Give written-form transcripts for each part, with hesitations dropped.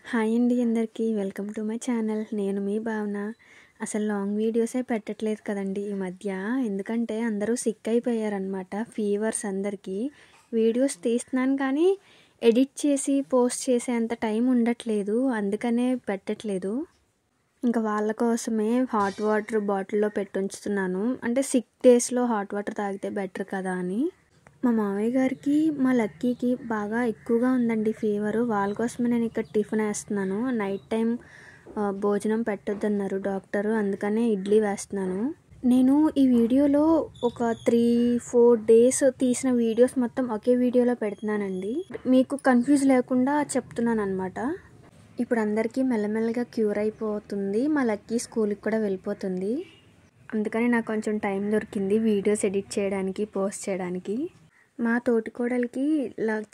Hi అండి అందరికీ welcome to my channel. నేను మీ భావన. అసలు లాంగ్ వీడియోసే పెట్టట్లేదు కదండి ఈ మధ్య. ఎందుకంటే అందరూ సిక్ అయిపోయారనమాట. ఫీవర్స్ అందరికీ. వీడియోస్ తీస్తున్నాను కానీ ఎడిట్ చేసి పోస్ట్ చేసే అంత టైం ఉండట్లేదు. అందుకనే పెట్టట్లేదు. ఇంకా వాళ్ళ కోసమే హాట్ వాటర్ బాటిల్లో పెట్టి ఉంచుతున్నాను. అంటే సిక్ డేస్లో హాట్ వాటర్ తాగితే బెటర్ కదా అని. మా మామయ్య గారికి మా లక్కీకి బాగా ఎక్కువగా ఉందండి ఫీవరు. వాళ్ళ కోసమే నేను ఇక్కడ టిఫిన్ వేస్తున్నాను. నైట్ టైం భోజనం పెట్టొద్దన్నారు డాక్టరు. అందుకనే ఇడ్లీ వేస్తున్నాను. నేను ఈ వీడియోలో ఒక 3-4 డేస్ తీసిన వీడియోస్ మొత్తం ఒకే వీడియోలో పెడుతున్నానండి. మీకు కన్ఫ్యూజ్ లేకుండా చెప్తున్నాను అనమాట. ఇప్పుడు అందరికీ మెల్లమెల్లగా క్యూర్ అయిపోతుంది. మా లక్కీ స్కూల్కి కూడా వెళ్ళిపోతుంది. అందుకని నాకు కొంచెం టైం దొరికింది వీడియోస్ ఎడిట్ చేయడానికి, పోస్ట్ చేయడానికి. మా తోటికోడలికి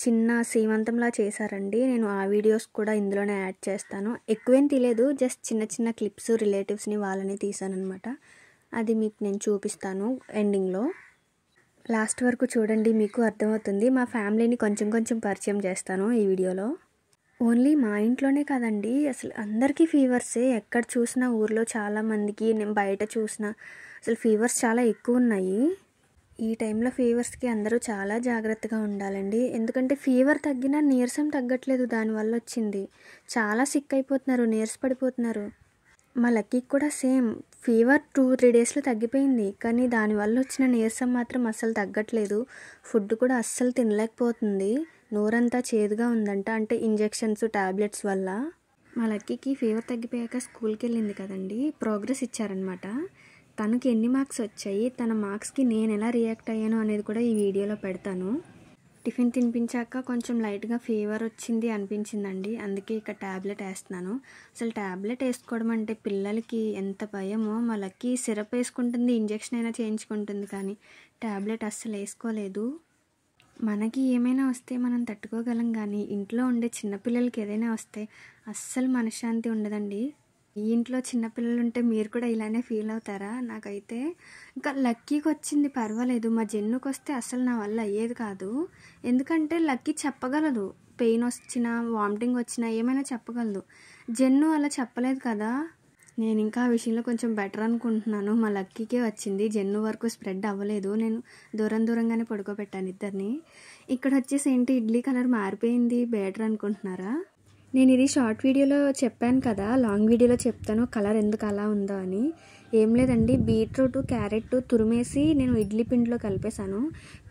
చిన్న సీమంతంలా చేశారండి. నేను ఆ వీడియోస్ కూడా ఇందులోనే యాడ్ చేస్తాను. ఎక్కువేం తీయలేదు, జస్ట్ చిన్న చిన్న క్లిప్స్ రిలేటివ్స్ని వాళ్ళని తీసాను అనమాట. అది మీకు నేను చూపిస్తాను ఎండింగ్లో. లాస్ట్ వరకు చూడండి, మీకు అర్థమవుతుంది. మా ఫ్యామిలీని కొంచెం కొంచెం పరిచయం చేస్తాను ఈ వీడియోలో. ఓన్లీ మా ఇంట్లోనే కాదండి, అసలు అందరికీ ఫీవర్సే. ఎక్కడ చూసినా ఊర్లో చాలామందికి, నేను బయట చూసినా అసలు ఫీవర్స్ చాలా ఎక్కువ ఉన్నాయి. ఈ టైంలో ఫీవర్స్కి అందరూ చాలా జాగ్రత్తగా ఉండాలండి. ఎందుకంటే ఫీవర్ తగ్గినా నీరసం తగ్గట్లేదు. దానివల్ల వచ్చింది. చాలా సిక్ అయిపోతున్నారు, నీరసపడిపోతున్నారు. మా లక్కీకి కూడా సేమ్ ఫీవర్ 2-3 డేస్లో తగ్గిపోయింది. కానీ దానివల్ల వచ్చిన నీరసం మాత్రం అస్సలు తగ్గట్లేదు. ఫుడ్ కూడా అస్సలు తినలేకపోతుంది. నోరంతా చేదుగా ఉందంట. అంటే ఇంజెక్షన్స్, టాబ్లెట్స్ వల్ల. మా లక్కీకి ఫీవర్ తగ్గిపోయాక స్కూల్కి వెళ్ళింది కదండి, ప్రోగ్రెస్ ఇచ్చారనమాట. తనకి ఎన్ని మార్క్స్ వచ్చాయి, తన మార్క్స్కి నేను ఎలా రియాక్ట్ అయ్యాను అనేది కూడా ఈ వీడియోలో పెడతాను. టిఫిన్ తినిపించాక కొంచెం లైట్గా ఫీవర్ వచ్చింది అనిపించిందండి. అందుకే ఇక ట్యాబ్లెట్ వేస్తున్నాను. అసలు ట్యాబ్లెట్ వేసుకోవడం అంటే పిల్లలకి ఎంత భయమో. మా లక్కీ సిరప్ వేసుకుంటుంది, ఇంజెక్షన్ అయినా చేయించుకుంటుంది, కానీ ట్యాబ్లెట్ అస్సలు వేసుకోలేదు. మనకి ఏమైనా వస్తే మనం తట్టుకోగలం, కానీ ఇంట్లో ఉండే చిన్నపిల్లలకి ఏదైనా వస్తే అస్సలు మనశ్శాంతి ఉండదండి. ఈ ఇంట్లో చిన్నపిల్లలు ఉంటే మీరు కూడా ఇలానే ఫీల్ అవుతారా? నాకైతే ఇంకా లక్కీకి వచ్చింది పర్వాలేదు, మా జెన్నుకి వస్తే అసలు నా వల్ల అయ్యేది కాదు. ఎందుకంటే లక్కీ చెప్పగలదు, పెయిన్ వచ్చినా వామిటింగ్ వచ్చినా ఏమైనా చెప్పగలదు. జెన్ను అలా చెప్పలేదు కదా. నేను ఇంకా ఆ విషయంలో కొంచెం బెటర్ అనుకుంటున్నాను. మా లక్కీకే వచ్చింది, జెన్ను వరకు స్ప్రెడ్ అవ్వలేదు. నేను దూరంగానే పడుకోబెట్టాను ఇద్దరిని. ఇక్కడ వచ్చేసి ఏంటి, ఇడ్లీ కలర్ మారిపోయింది, బెటర్ అనుకుంటున్నారా? నేను ఇది షార్ట్ వీడియోలో చెప్పాను కదా, లాంగ్ వీడియోలో చెప్తాను కలర్ ఎందుకు అలా ఉందో అని. ఏం లేదండి, బీట్రూట్, క్యారెట్ తురిమేసి నేను ఇడ్లీ పిండిలో కలిపేశాను.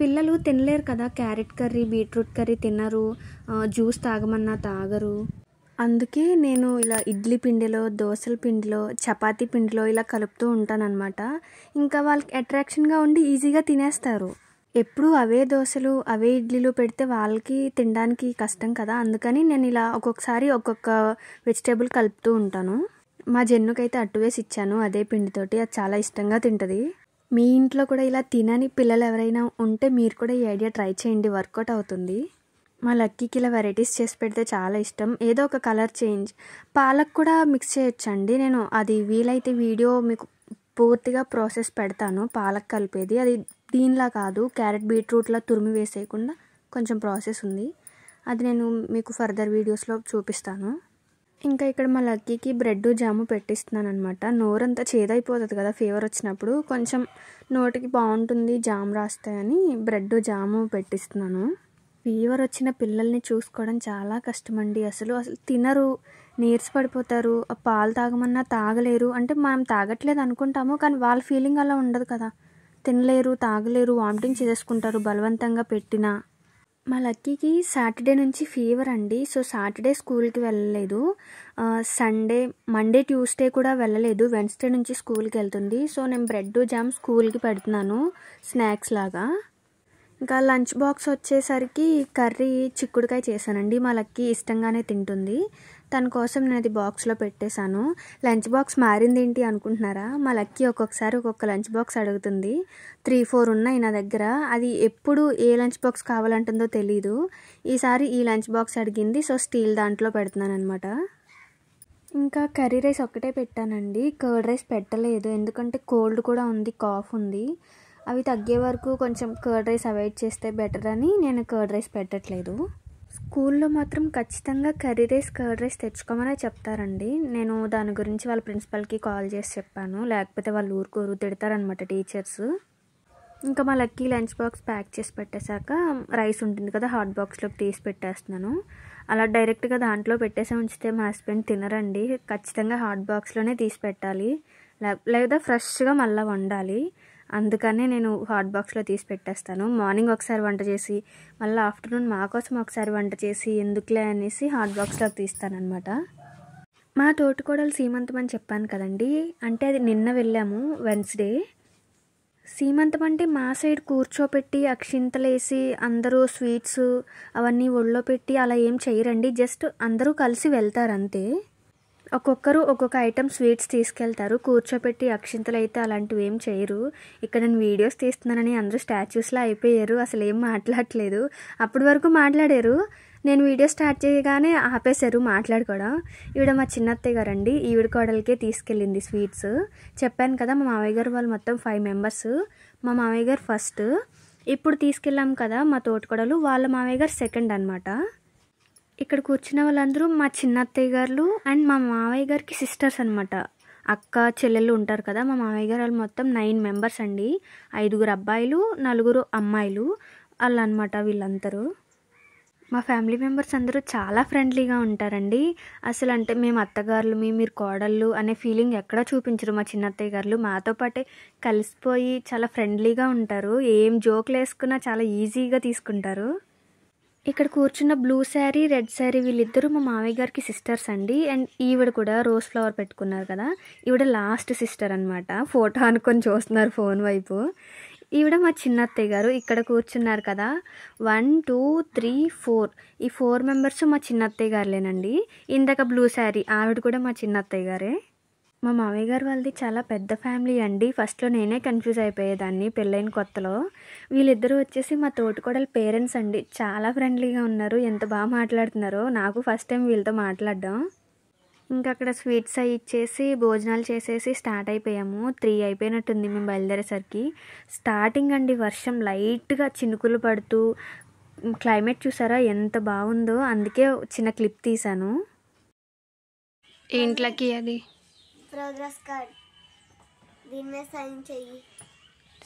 పిల్లలు తినలేరు కదా, క్యారెట్ కర్రీ, బీట్రూట్ కర్రీ తినరు, జ్యూస్ తాగమన్నా తాగరు. అందుకే నేను ఇలా ఇడ్లీ పిండిలో, దోశల పిండిలో, చపాతీ పిండిలో ఇలా కలుపుతూ ఉంటానన్నమాట. ఇంకా వాళ్ళకి అట్రాక్షన్గా ఉండి ఈజీగా తినేస్తారు. ఎప్పుడు అవే దోశలు, అవే ఇడ్లీలు పెడితే వాళ్ళకి తినడానికి కష్టం కదా. అందుకని నేను ఇలా ఒక్కొక్కసారి ఒక్కొక్క వెజిటేబుల్ కలుపుతూ ఉంటాను. మా జెన్నుకైతే అట్టు వేసి ఇచ్చాను అదే పిండితోటి. అది చాలా ఇష్టంగా తింటుంది. మీ ఇంట్లో కూడా ఇలా తినని పిల్లలు ఎవరైనా ఉంటే మీరు కూడా ఈ ఐడియా ట్రై చేయండి, వర్కౌట్ అవుతుంది. మా లక్కీకి ఇలా వెరైటీస్ చేసి పెడితే చాలా ఇష్టం. ఏదో ఒక కలర్ చేంజ్. పాలక్ కూడా మిక్స్ చేయొచ్చండి. నేను అది వీలైతే వీడియో మీకు పూర్తిగా ప్రాసెస్ పెడతాను. పాలక్ కలిపేది అది దీనిలా కాదు, క్యారెట్ బీట్రూట్లా తురిమి వేసేయకుండా కొంచెం ప్రాసెస్ ఉంది. అది నేను మీకు ఫర్దర్ వీడియోస్లో చూపిస్తాను. ఇంకా ఇక్కడ మా లక్కీకి బ్రెడ్ జాము పెట్టిస్తున్నాను అనమాట. నోరంతా చేదైపోతుంది కదా ఫీవర్ వచ్చినప్పుడు, కొంచెం నోటికి బాగుంటుంది జామ్ రాస్తాయని బ్రెడ్ జాము పెట్టిస్తున్నాను. ఫీవర్ వచ్చిన పిల్లల్ని చూసుకోవడం చాలా కష్టమండి. అసలు తినరు, నీరసపడిపోతారు. పాలు తాగమన్నా తాగలేరు. అంటే మనం తాగట్లేదు అనుకుంటాము, కానీ వాళ్ళ ఫీలింగ్ అలా ఉండదు కదా. తినలేరు, తాగలేరు, వామిటింగ్ చేసుకుంటారు బలవంతంగా పెట్టినా. మా లక్కీకి సాటర్డే నుంచి ఫీవర్ అండి. సో సాటర్డే స్కూల్కి వెళ్ళలేదు. సండే, మండే, ట్యూస్డే కూడా వెళ్ళలేదు. వెన్స్డే నుంచి స్కూల్కి వెళ్తుంది. సో నేను బ్రెడ్ జామ్ స్కూల్కి పెడుతున్నాను స్నాక్స్ లాగా. ఇంకా లంచ్ బాక్స్ వచ్చేసరికి కర్రీ చిక్కుడుకాయ చేశానండి. మా లక్కీ ఇష్టంగానే తింటుంది. తన కోసం నేను అది బాక్స్లో పెట్టేశాను. లంచ్ బాక్స్ మారింది ఏంటి అనుకుంటున్నారా? మా లక్కీ ఒక్కొక్కసారి ఒక్కొక్క లంచ్ బాక్స్ అడుగుతుంది. 3-4 ఉన్నాయి నా దగ్గర. అది ఎప్పుడు ఏ లంచ్ బాక్స్ కావాలంటుందో తెలీదు. ఈసారి ఈ లంచ్ బాక్స్ అడిగింది. సో స్టీల్ దాంట్లో పెడుతున్నాను అనమాట. ఇంకా కర్రీ రైస్ ఒక్కటే పెట్టానండి, కర్డ్ రైస్ పెట్టలేదు. ఎందుకంటే కోల్డ్ కూడా ఉంది, కాఫ్ ఉంది. అవి తగ్గే వరకు కొంచెం కర్డ్ రైస్ అవాయిడ్ చేస్తే బెటర్ అని నేను కర్డ్ రైస్ పెట్టట్లేదు. స్కూల్లో మాత్రం ఖచ్చితంగా కర్రీ రైస్ కర్డ్ రైస్ తెచ్చుకోమనే చెప్తారండి. నేను దాని గురించి వాళ్ళ ప్రిన్సిపల్కి కాల్ చేసి చెప్పాను, లేకపోతే వాళ్ళు ఊరుకోరు, తిడతారనమాట టీచర్స్. ఇంకా మా లక్కీ లంచ్ బాక్స్ ప్యాక్ చేసి పెట్టేశాక రైస్ ఉంటుంది కదా హాట్ బాక్స్లోకి తీసి పెట్టేస్తున్నాను. అలా డైరెక్ట్గా దాంట్లో పెట్టేసి ఉంచితే మా హస్బెండ్ తినరండి, ఖచ్చితంగా హాట్ బాక్స్లోనే తీసి పెట్టాలి, లేదా ఫ్రెష్గా మళ్ళీ వండాలి. అందుకనే నేను హాట్ బాక్స్లో తీసి పెట్టేస్తాను. మార్నింగ్ ఒకసారి వంట చేసి మళ్ళీ ఆఫ్టర్నూన్ మా కోసం ఒకసారి వంట చేసి ఎందుకులే అనేసి హాట్ బాక్స్లోకి తీస్తానన్నమాట. మా తోటికోడలు సీమంతం అని చెప్పాను కదండి, అంటే అది నిన్న వెళ్ళాము వెన్స్డే. సీమంతం అంటే మా సైడ్ కూర్చోపెట్టి అక్షింతలేసి అందరూ స్వీట్స్ అవన్నీ ఒళ్ళో పెట్టి అలా ఏం చేయరండి, జస్ట్ అందరూ కలిసి వెళ్తారు అంతే. ఒక్కొక్కరు ఒక్కొక్క ఐటెం స్వీట్స్ తీసుకెళ్తారు, కూర్చోపెట్టి అక్షింతలు అయితే అలాంటివి ఏం చేయరు. ఇక్కడ నేను వీడియోస్ తీస్తున్నానని అందరూ స్టాచ్యూస్లో అయిపోయారు, అసలు ఏం మాట్లాడట్లేదు. అప్పటి వరకు మాట్లాడారు, నేను వీడియో స్టార్ట్ చేయగానే ఆపేశారు మాట్లాడుకోవడం. ఈవిడ మా చిన్నత్తయ్య గారండి, ఈవిడ కోడలకే తీసుకెళ్ళింది స్వీట్స్. చెప్పాను కదా మా మావయ్య గారు వాళ్ళు మొత్తం 5 మెంబర్స్. మా మావయ్య గారు ఫస్ట్, ఇప్పుడు తీసుకెళ్ళాం కదా మా తోటికోడలు, వాళ్ళ మావయ్య గారు సెకండ్ అనమాట. ఇక్కడ కూర్చున్న వాళ్ళందరూ మా చిన్నత్తయ్య గారు అండ్ మా మావయ్య గారికి సిస్టర్స్ అనమాట, అక్క చెల్లెళ్ళు ఉంటారు కదా. మా మావయ్య గారు వాళ్ళు మొత్తం 9 మెంబర్స్ అండి, 5 అబ్బాయిలు 4 అమ్మాయిలు వాళ్ళు అనమాట వీళ్ళందరూ. మా ఫ్యామిలీ మెంబర్స్ అందరూ చాలా ఫ్రెండ్లీగా ఉంటారండి. అసలు అంటే మేము అత్తగారులు మీరు కోడళ్ళు అనే ఫీలింగ్ ఎక్కడా చూపించరు. మా చిన్నత్తయ్య గారు మాతో పాటే కలిసిపోయి చాలా ఫ్రెండ్లీగా ఉంటారు, ఏం జోకులు వేసుకున్నా చాలా ఈజీగా తీసుకుంటారు. ఇక్కడ కూర్చున్న బ్లూ శారీ రెడ్ శారీ వీళ్ళిద్దరూ మా మావయ్య గారికి సిస్టర్స్ అండి. అండ్ ఈవిడ కూడా రోజ్ ఫ్లవర్ పెట్టుకున్నారు కదా, ఈవిడ లాస్ట్ సిస్టర్ అనమాట. ఫోటో అనుకొని చూస్తున్నారు ఫోన్ వైపు. ఈవిడ మా చిన్నత్తయ్య గారు. ఇక్కడ కూర్చున్నారు కదా 1 2 3 4 ఈ 4 మెంబర్స్ మా చిన్నత్తయ్య గారులేనండి. ఇందాక బ్లూ శారీ ఆవిడ కూడా మా చిన్నత్తయ్య గారే. మా మామయ్య గారు వాళ్ళది చాలా పెద్ద ఫ్యామిలీ అండి. ఫస్ట్లో నేనే కన్ఫ్యూజ్ అయిపోయేదాన్ని పెళ్ళైన కొత్తలో. వీళ్ళిద్దరూ వచ్చేసి మా తోటికోడల పేరెంట్స్ అండి, చాలా ఫ్రెండ్లీగా ఉన్నారు, ఎంత బాగా మాట్లాడుతున్నారో. నాకు ఫస్ట్ టైం వీళ్ళతో మాట్లాడడం. ఇంకా అక్కడ స్వీట్స్ అవి ఇచ్చేసి భోజనాలు చేసేసి స్టార్ట్ అయిపోయాము. 3 అయిపోయినట్టుంది మేము బయలుదేరేసరికి. స్టార్టింగ్ అండి వర్షం లైట్గా చినుకులు పడుతూ, క్లైమేట్ చూసారా ఎంత బాగుందో, అందుకే చిన్న క్లిప్ తీశాను. ఏంట్లకి అది ప్రోగ్రెస్ కార్డ్, దీని మీద సైన్ చెయ్యి.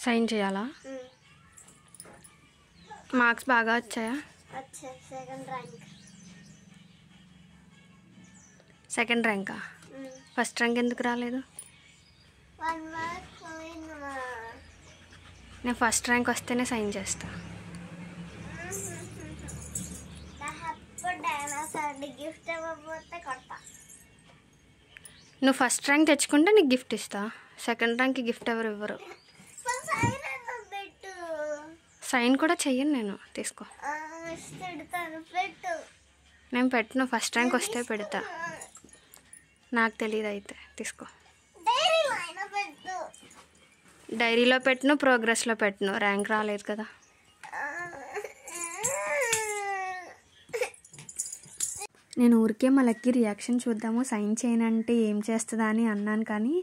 సైన్ చేయాలా? మార్క్స్ బాగా వచ్చాయా? వచ్చాయి, సెకండ్ ర్యాంక్. సెకండ్ ర్యాంకా? ఫస్ట్ ర్యాంక్ ఎందుకు రాలేదు? 1 మార్క్ పోయిందమ్మా. నేను ఫస్ట్ ర్యాంక్ వస్తేనే సైన్ చేస్తా. డైనోసార్ని గిఫ్ట్ ఇవ్వకపోతే కొడతా. నువ్వు ఫస్ట్ ర్యాంక్ తెచ్చుకుంటే నీకు గిఫ్ట్ ఇస్తా, సెకండ్ ర్యాంక్కి గిఫ్ట్ ఎవరు ఇవ్వరు. సైన్ కూడా చెయ్యను నేను, తీసుకో. నేను పెట్టను, ఫస్ట్ ర్యాంక్ వస్తే పెడతా. నాకు తెలియదు అయితే తీసుకో. డైరీలో పెట్టను, ప్రోగ్రెస్లో పెట్టను, ర్యాంక్ రాలేదు కదా. నేను ఊరికే మా లక్కీ రియాక్షన్ చూద్దాము, సైన్ చేయనంటే ఏం చేస్తుందా అని అన్నాను. కానీ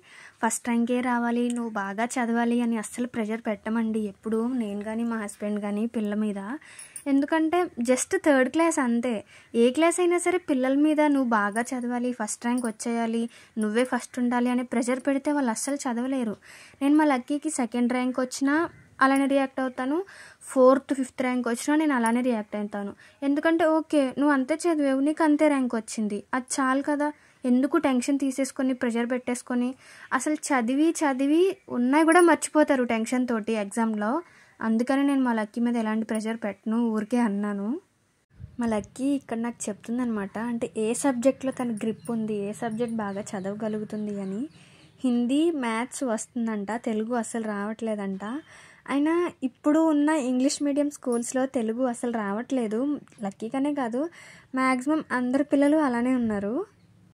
ఫస్ట్ ర్యాంకే రావాలి, నువ్వు బాగా చదవాలి అని అస్సలు ప్రెషర్ పెట్టమండి ఎప్పుడు, నేను కానీ మా హస్బెండ్ కానీ పిల్ల మీద. ఎందుకంటే జస్ట్ 3rd క్లాస్ అంతే. ఏ క్లాస్ అయినా సరే పిల్లల మీద నువ్వు బాగా చదవాలి, ఫస్ట్ ర్యాంక్ వచ్చేయాలి, నువ్వే ఫస్ట్ ఉండాలి అని ప్రెషర్ పెడితే వాళ్ళు అస్సలు చదవలేరు. నేను మా లక్కీకి 2nd ర్యాంక్ వచ్చినా అలానే రియాక్ట్ అవుతాను, 4th 5th ర్యాంక్ వచ్చినా నేను అలానే రియాక్ట్ అవుతాను. ఎందుకంటే ఓకే నువ్వు అంతే చదివావు, నీకు అంతే ర్యాంక్ వచ్చింది, అది చాలు కదా, ఎందుకు టెన్షన్ తీసేసుకొని ప్రెషర్ పెట్టేసుకొని. అసలు చదివి ఉన్నాయి కూడా మర్చిపోతారు టెన్షన్ తోటి ఎగ్జామ్లో. అందుకని నేను మా లక్కీ మీద ఎలాంటి ప్రెషర్ పెట్టను, ఊరికే అన్నాను. మా లక్కీ ఇక్కడ నాకు చెప్తుందనమాట, అంటే ఏ సబ్జెక్ట్లో తన గ్రిప్ ఉంది, ఏ సబ్జెక్ట్ బాగా చదవగలుగుతుంది అని. హిందీ మ్యాథ్స్ వస్తుందంట, తెలుగు అసలు రావట్లేదంట. అయినా ఇప్పుడు ఉన్న ఇంగ్లీష్ మీడియం స్కూల్స్లో తెలుగు అసలు రావట్లేదు, లక్కీగానే కాదు మ్యాక్సిమం అందరు పిల్లలు అలానే ఉన్నారు.